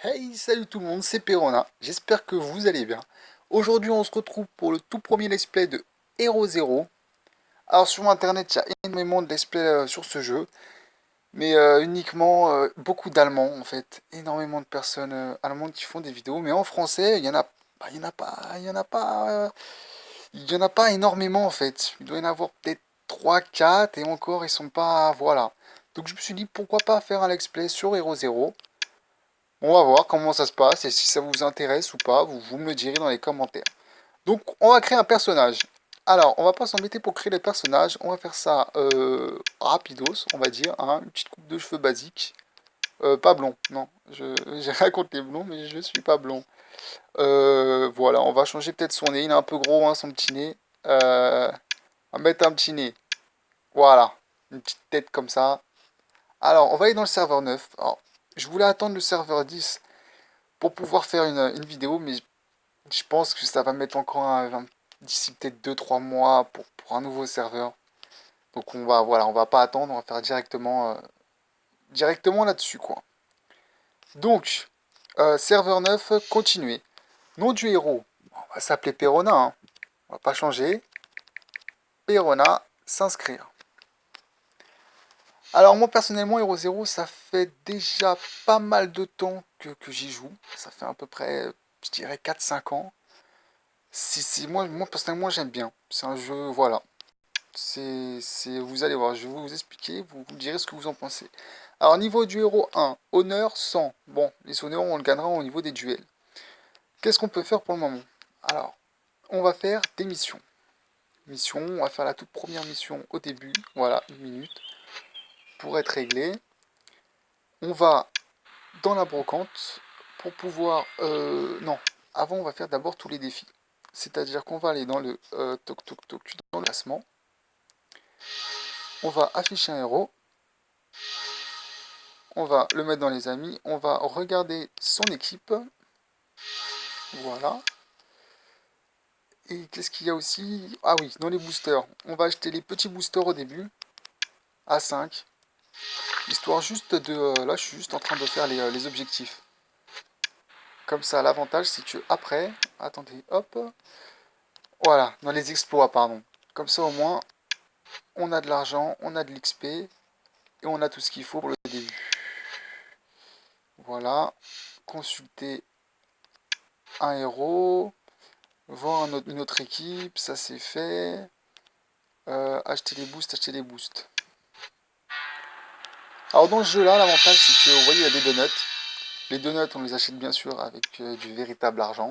Hey, salut tout le monde, c'est Perona, j'espère que vous allez bien. Aujourd'hui on se retrouve pour le tout premier let's play de Hero Zero. Alors sur internet il y a énormément de let's play sur ce jeu, mais uniquement beaucoup d'Allemands en fait. Énormément de personnes allemandes qui font des vidéos, mais en français il y en a, il y en a pas, il y en a pas énormément en fait. Il doit y en avoir peut-être 3, 4 et encore ils sont pas, voilà. Donc je me suis dit pourquoi pas faire un let's play sur Hero Zero. On va voir comment ça se passe et si ça vous intéresse ou pas, vous me le direz dans les commentaires. Donc, on va créer un personnage. Alors, on va pas s'embêter pour créer les personnages. On va faire ça rapidos, on va dire. Hein, une petite coupe de cheveux basique. Pas blond, non. J'ai rien contre les blonds, mais je suis pas blond. Voilà, on va changer peut-être son nez. Il est un peu gros, hein, son petit nez. On va mettre un petit nez. Voilà, une petite tête comme ça. Alors, on va aller dans le serveur 9. Alors, je voulais attendre le serveur 10 pour pouvoir faire une vidéo, mais je pense que ça va mettre encore d'ici peut-être 2 3 mois pour un nouveau serveur. Donc voilà, on va pas attendre, on va faire directement là-dessus quoi. Donc, serveur 9, continuer. Nom du héros, on va s'appeler Perona, hein. On va pas changer. Perona, s'inscrire. Alors moi personnellement, Hero Zero, ça fait déjà pas mal de temps que j'y joue. Ça fait à peu près, je dirais 4 5 ans. Moi personnellement j'aime bien. C'est un jeu, voilà. Vous allez voir, je vais vous expliquer, vous me direz ce que vous en pensez. Alors niveau du héros 1, honneur 100. Bon, les honneurs on le gagnera au niveau des duels. Qu'est-ce qu'on peut faire pour le moment? Alors, on va faire des missions. On va faire la toute première mission au début, voilà, 1 minute, pour être réglé. On va dans la brocante pour pouvoir... non, avant on va faire d'abord tous les défis. C'est-à-dire qu'on va aller dans le toc toc toc dans le classement. On va afficher un héros. On va le mettre dans les amis. On va regarder son équipe. Voilà. Et qu'est-ce qu'il y a aussi? Ah oui, dans les boosters. On va acheter les petits boosters au début. À 5. Histoire juste de... là, je suis juste en train de faire les objectifs. Comme ça, l'avantage, c'est que après... Attendez, hop. Voilà, dans les exploits, pardon. Comme ça, au moins, on a de l'argent, on a de l'XP. Et on a tout ce qu'il faut pour le début. Voilà. Consulter un héros. Voir une autre équipe, ça c'est fait. Acheter les boosts, acheter les boosts. Alors dans ce jeu là, l'avantage c'est que vous voyez il y a des donuts. Les donuts on les achète bien sûr avec du véritable argent.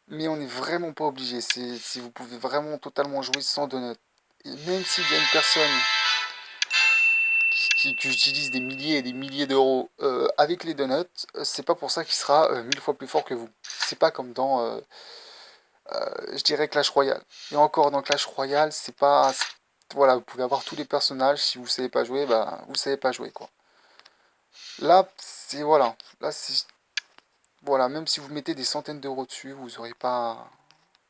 Mais on n'est vraiment pas obligé. Si vous pouvez vraiment totalement jouer sans donuts. Et même s'il y a une personne qui utilise des milliers et des milliers d'euros avec les donuts, c'est pas pour ça qu'il sera 1000 fois plus fort que vous. C'est pas comme dans je dirais Clash Royale. Et encore dans Clash Royale, c'est pas... Voilà, vous pouvez avoir tous les personnages, si vous savez pas jouer, bah vous savez pas jouer quoi. Là, c'est voilà. Là, c'est... Voilà, même si vous mettez des centaines d'euros dessus, vous n'aurez pas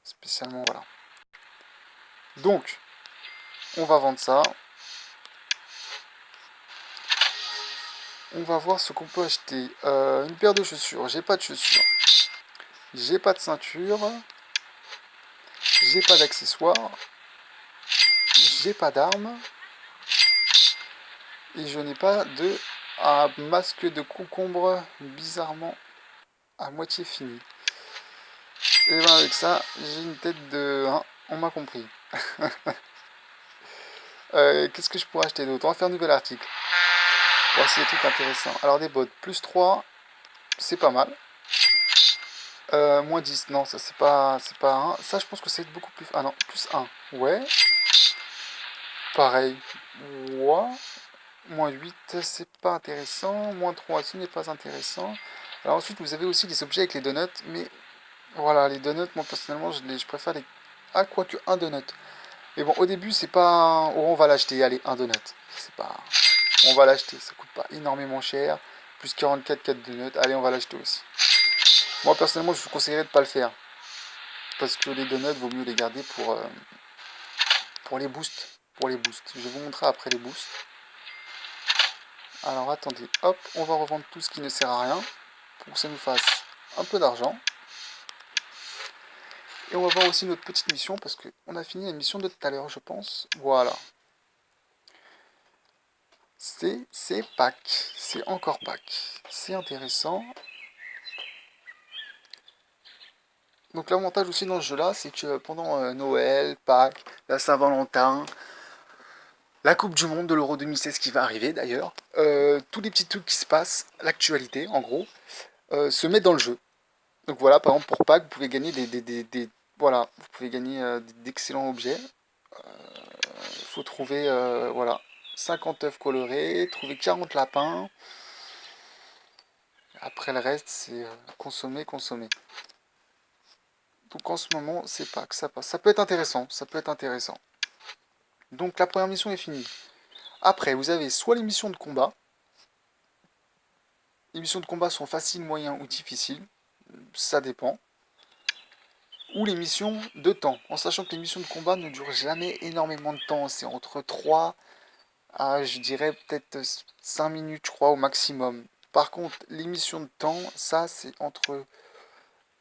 spécialement... Voilà. Donc, on va vendre ça. On va voir ce qu'on peut acheter. Une paire de chaussures. J'ai pas de chaussures. J'ai pas de ceinture. J'ai pas d'accessoires. J'ai pas d'armes. Et je n'ai pas de un masque de concombre bizarrement à moitié fini. Et bien avec ça, j'ai une tête de... hein, on m'a compris. Qu'est-ce que je pourrais acheter d'autre? On va faire un nouvel article. Pour essayer des trucs intéressants. Alors des bottes, plus 3, c'est pas mal. Moins 10, non, ça c'est pas un. Ça je pense que c'est beaucoup plus... Ah non, plus un. Ouais. Pareil. Ouais. Moins 8, c'est pas intéressant. Moins 3, ce n'est pas intéressant. Alors ensuite, vous avez aussi des objets avec les donuts, mais voilà, les donuts, moi personnellement, je préfère les... Ah, quoique un donut. Mais bon, au début, c'est pas... Oh, on va l'acheter, allez, un donut. C'est pas... On va l'acheter, ça coûte pas énormément cher. Plus 44, 4 donuts. Allez, on va l'acheter aussi. Moi, personnellement, je vous conseillerais de pas le faire. Parce que les donuts, vaut mieux les garder pour les boosts. Pour les boosts. Je vais vous montrer après les boosts. Alors, attendez. Hop, on va revendre tout ce qui ne sert à rien. pour que ça nous fasse un peu d'argent. Et on va voir aussi notre petite mission, parce qu'on a fini la mission de tout à l'heure, je pense. Voilà. C'est Pâques. C'est encore Pâques. C'est intéressant. Donc l'avantage aussi dans ce jeu-là, c'est que pendant Noël, Pâques, la Saint-Valentin, la Coupe du Monde de l'Euro 2016 qui va arriver d'ailleurs, tous les petits trucs qui se passent, l'actualité en gros, se met dans le jeu. Donc voilà, par exemple pour Pâques, vous pouvez gagner voilà, vous pouvez gagner d'excellents objets. Il faut trouver voilà, 50 œufs colorés, trouver 40 lapins. Après le reste, c'est consommer, consommer. Donc en ce moment, c'est pas que ça passe. Ça peut être intéressant, ça peut être intéressant. Donc la première mission est finie. Après, vous avez soit les missions de combat. Les missions de combat sont faciles, moyennes ou difficiles. Ça dépend. Ou les missions de temps. En sachant que les missions de combat ne durent jamais énormément de temps. C'est entre 3 à, je dirais, peut-être 5 minutes, je crois, au maximum. Par contre, les missions de temps, ça, c'est entre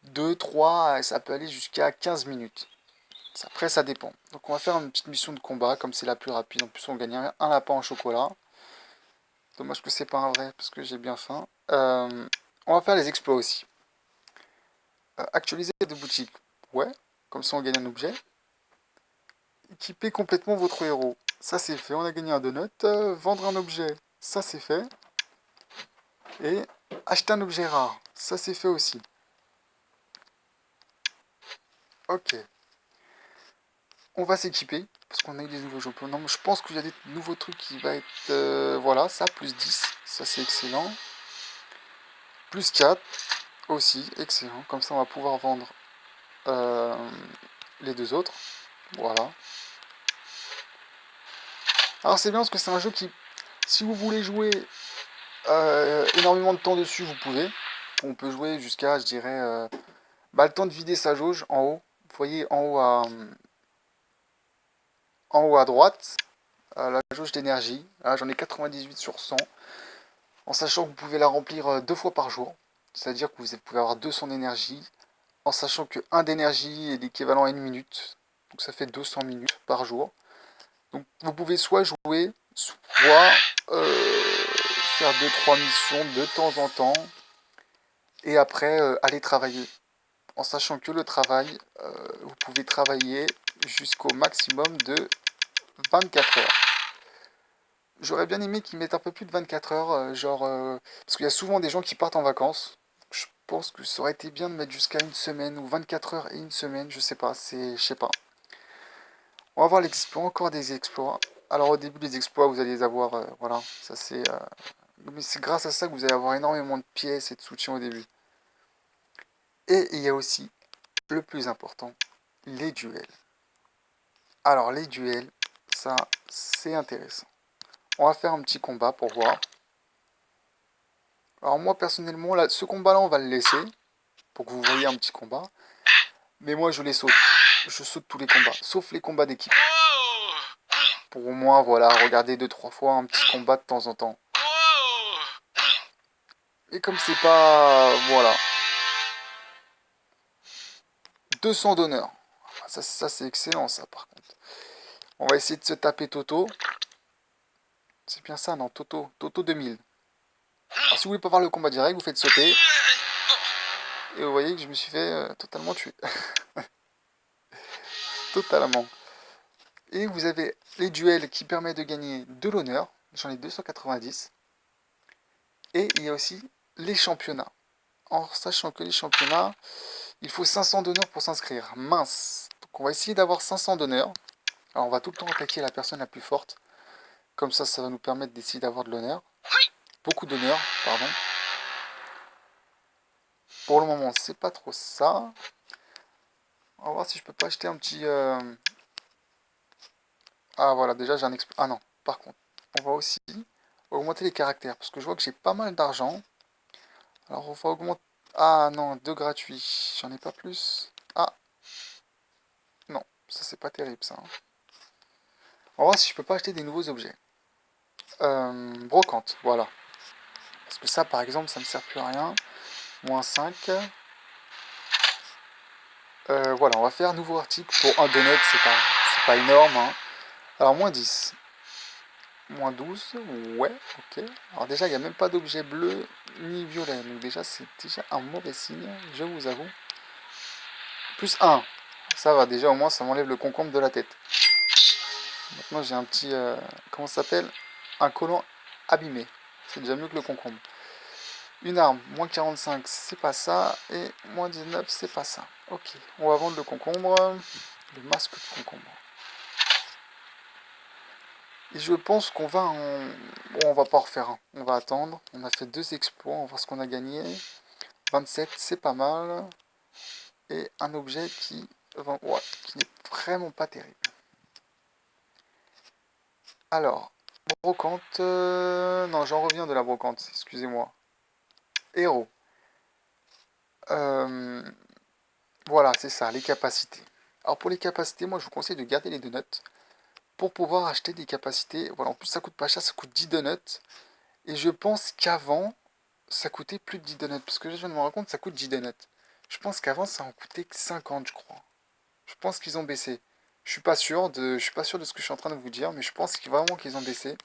2, 3, ça peut aller jusqu'à 15 minutes. Après, ça dépend. Donc, on va faire une petite mission de combat, comme c'est la plus rapide. En plus, on gagne un lapin en chocolat. Dommage que c'est pas un vrai, parce que j'ai bien faim. On va faire les exploits aussi. Actualiser de boutique. Ouais, comme ça on gagne un objet. Équiper complètement votre héros. Ça c'est fait, on a gagné un donut. Vendre un objet. Ça c'est fait. Et acheter un objet rare. Ça c'est fait aussi. Ok. On va s'équiper. Parce qu'on a eu des nouveaux jeux. Non, je pense qu'il y a des nouveaux trucs qui va être... voilà, ça, plus 10. Ça c'est excellent. Plus 4 aussi, excellent. Comme ça on va pouvoir vendre les deux autres. Voilà. Alors c'est bien parce que c'est un jeu qui, si vous voulez jouer énormément de temps dessus, vous pouvez. On peut jouer jusqu'à, je dirais, le temps de vider sa jauge en haut. Vous voyez en haut à droite, la jauge d'énergie. Là, j'en ai 98 sur 100. En sachant que vous pouvez la remplir 2 fois par jour. C'est-à-dire que vous pouvez avoir 200 d'énergie. En sachant que 1 d'énergie est l'équivalent à 1 minute. Donc ça fait 200 minutes par jour. Donc vous pouvez soit jouer, soit faire 2-3 missions de temps en temps. Et après aller travailler. En sachant que le travail, vous pouvez travailler jusqu'au maximum de 24 heures. J'aurais bien aimé qu'ils mettent un peu plus de 24 heures, parce qu'il y a souvent des gens qui partent en vacances. Je pense que ça aurait été bien de mettre jusqu'à une semaine, ou 24 heures et une semaine, je sais pas, je sais pas. On va voir l'exploit, encore des exploits. Alors au début des exploits, vous allez les avoir, voilà, ça c'est... mais c'est grâce à ça que vous allez avoir énormément de pièces et de soutien au début. Et il y a aussi, le plus important, les duels. Alors les duels, ça c'est intéressant. On va faire un petit combat pour voir. Alors moi personnellement, là, ce combat là on va le laisser. Pour que vous voyez un petit combat. Mais moi je les saute. Je saute tous les combats. Sauf les combats d'équipe. Pour au moins voilà, regarder 2-3 fois un petit combat de temps en temps. Et comme c'est pas... Voilà. 200 d'honneur. Ça c'est excellent ça par contre. On va essayer de se taper Toto. C'est bien ça, non, Toto. Toto 2000. Alors si vous voulez pas voir le combat direct, vous faites sauter. Et vous voyez que je me suis fait totalement tuer. Totalement. Et vous avez les duels qui permettent de gagner de l'honneur. J'en ai 290. Et il y a aussi les championnats. En sachant que les championnats, il faut 500 d'honneur pour s'inscrire. Mince. Donc on va essayer d'avoir 500 d'honneur. Alors on va tout le temps attaquer la personne la plus forte. Comme ça va nous permettre d'essayer d'avoir de l'honneur. Beaucoup d'honneur, pardon. Pour le moment, c'est pas trop ça. On va voir si je peux pas acheter un petit... Ah voilà, déjà j'ai un exploit. Ah non, par contre, on va aussi augmenter les caractères. Parce que je vois que j'ai pas mal d'argent. Alors on va augmenter... Ah non, 2 gratuits. J'en ai pas plus. Ah, non, ça c'est pas terrible ça. On va voir si je peux pas acheter des nouveaux objets. Brocante, voilà. Parce que ça par exemple, ça ne sert plus à rien. Moins 5. Voilà, on va faire nouveau article pour un donut, c'est pas énorme. Hein. Alors, moins 10. Moins 12, ouais, ok. Alors déjà, il n'y a même pas d'objet bleu ni violet. Donc déjà, c'est déjà un mauvais signe, je vous avoue. Plus 1. Ça va, déjà au moins, ça m'enlève le concombre de la tête. Maintenant, j'ai un petit... comment ça s'appelle? Un collant abîmé. C'est déjà mieux que le concombre. Une arme, moins 45, c'est pas ça. Et moins 19, c'est pas ça. Ok, on va vendre le concombre. Le masque de concombre. Et je pense qu'on va en... Bon, on va pas en refaire un. On va attendre. On a fait 2 exploits. On va voir ce qu'on a gagné. 27, c'est pas mal. Et un objet ouais, qui n'est vraiment pas terrible. Alors, brocante. Non, j'en reviens de la brocante. Excusez-moi. Héros. Euh, Voilà, c'est ça, les capacités. Alors pour les capacités, moi je vous conseille de garder les donuts pour pouvoir acheter des capacités. Voilà, en plus ça coûte pas cher, ça coûte 10 donuts. Et je pense qu'avant, ça coûtait plus de 10 donuts. Parce que là, je viens de me rendre compte, ça coûte 10 donuts. Je pense qu'avant, ça en coûtait que 50, je crois. Je pense qu'ils ont baissé. Je suis pas sûr de ce que je suis en train de vous dire, mais je pense vraiment qu'ils ont baissé.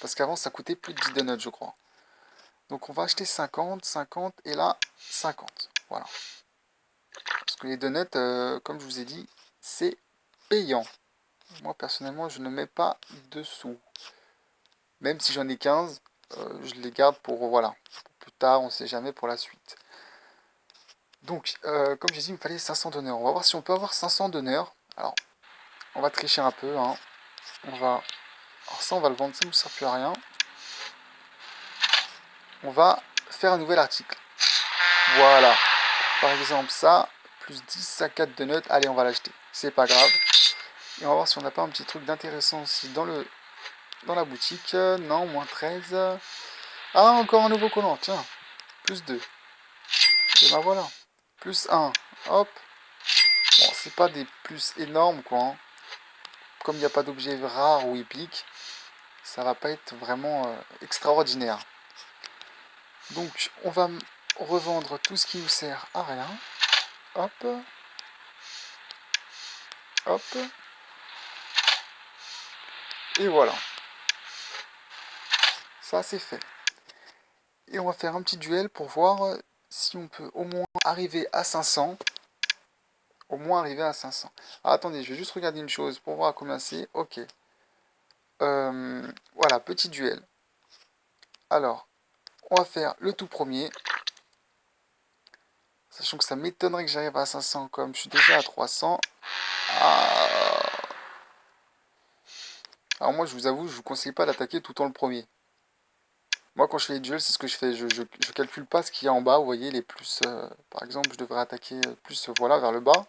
Parce qu'avant, ça coûtait plus de 10 donuts, je crois. Donc on va acheter 50, 50, et là, 50. Voilà. Parce que les donuts, comme je vous ai dit, c'est payant. Moi, personnellement, je ne mets pas de sous. Même si j'en ai 15, je les garde pour, voilà, pour plus tard, on ne sait jamais pour la suite. Donc, comme j'ai dit, il me fallait 500 donneurs. On va voir si on peut avoir 500 donneurs. Alors, on va tricher un peu. Hein. On va... Alors ça, on va le vendre, ça ne nous sert plus à rien. On va faire un nouvel article. Voilà. Par exemple, ça, plus 10 à 4 de notes. Allez, on va l'acheter. C'est pas grave. Et on va voir si on n'a pas un petit truc d'intéressant aussi dans la boutique. Non, moins 13. Ah, encore un nouveau collant. Tiens, plus 2. Et ben voilà. Plus 1. Hop. Bon, c'est pas des plus énormes, quoi. Hein. Comme il n'y a pas d'objet rare ou épique, ça va pas être vraiment extraordinaire. Donc, on va revendre tout ce qui nous sert à rien. Hop. Hop. Et voilà. Ça, c'est fait. Et on va faire un petit duel pour voir si on peut au moins arriver à 500. Au moins arriver à 500. Ah, attendez, je vais juste regarder une chose pour voir à combien c'est. Ok. Voilà, petit duel. Alors, on va faire le tout premier. Sachant que ça m'étonnerait que j'arrive à 500 comme je suis déjà à 300. Ah. Alors moi, je vous avoue, je vous conseille pas d'attaquer tout le temps le premier. Moi, quand je fais les duels, c'est ce que je fais. Je calcule pas ce qu'il y a en bas. Vous voyez, les plus... par exemple, je devrais attaquer plus, voilà, vers le bas.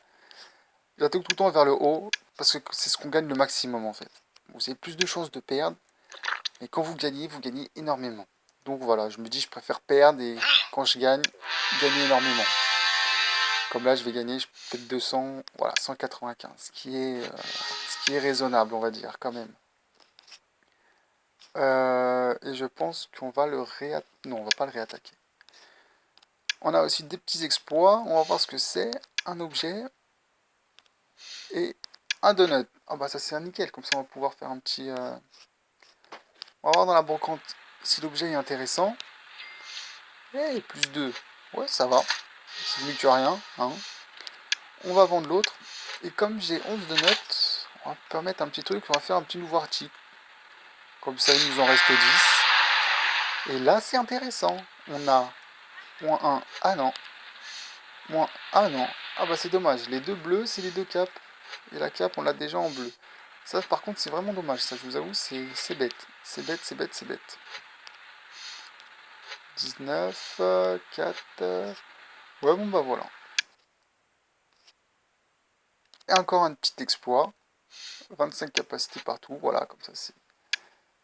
J'attaque tout le temps vers le haut, parce que c'est ce qu'on gagne le maximum, en fait. Vous avez plus de chances de perdre, mais quand vous gagnez énormément. Donc voilà, je me dis, je préfère perdre, et quand je gagne, gagner énormément. Comme là, je vais gagner peut-être 200, voilà, 195, ce qui est raisonnable, on va dire, quand même. Et je pense qu'on va le réattaquer. Non, on va pas le réattaquer. On a aussi des petits exploits. On va voir ce que c'est. Un objet. Et un donut. Ah bah ça c'est un nickel. Comme ça on va pouvoir faire un petit... On va voir dans la brocante si l'objet est intéressant. Et plus 2. Ouais, ça va. C'est mieux que rien. Hein. On va vendre l'autre. Et comme j'ai 11 donuts, on va permettre un petit truc. On va faire un petit nouveau article. Comme ça il nous en reste 10. Et là c'est intéressant. On a moins 1. Ah non. Moins... Ah non. Ah bah c'est dommage. Les deux bleus, c'est les deux capes. Et la cape, on l'a déjà en bleu. Ça, par contre, c'est vraiment dommage. Ça, je vous avoue, c'est bête. C'est bête, c'est bête, c'est bête. 19, 4... Ouais, bon bah voilà. Et encore un petit exploit. 25 capacités partout. Voilà, comme ça, c'est...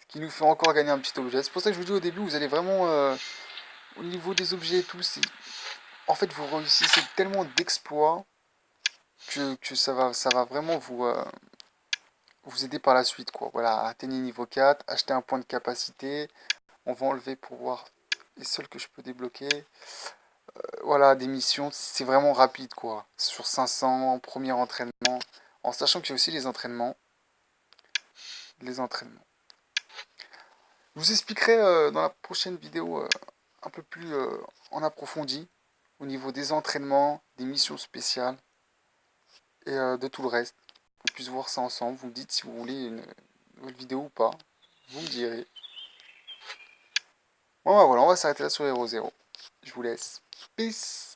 Ce qui nous fait encore gagner un petit objet. C'est pour ça que je vous dis au début, vous allez vraiment... au niveau des objets et tout, c'est... En fait, vous réussissez tellement d'exploits que ça va vraiment vous aider par la suite, quoi. Voilà, atteignez niveau 4, achetez un point de capacité. On va enlever pour voir les seuls que je peux débloquer. voilà, des missions, c'est vraiment rapide, quoi. Sur 500, premier entraînement, en sachant qu'il y a aussi les entraînements. Les entraînements. Je vous expliquerai dans la prochaine vidéo un peu plus en approfondi au niveau des entraînements, des missions spéciales et de tout le reste. On puisse voir ça ensemble. Vous me dites si vous voulez une nouvelle vidéo ou pas. Vous me direz. Bon, bah voilà, on va s'arrêter là sur Hero 0. Je vous laisse. Peace.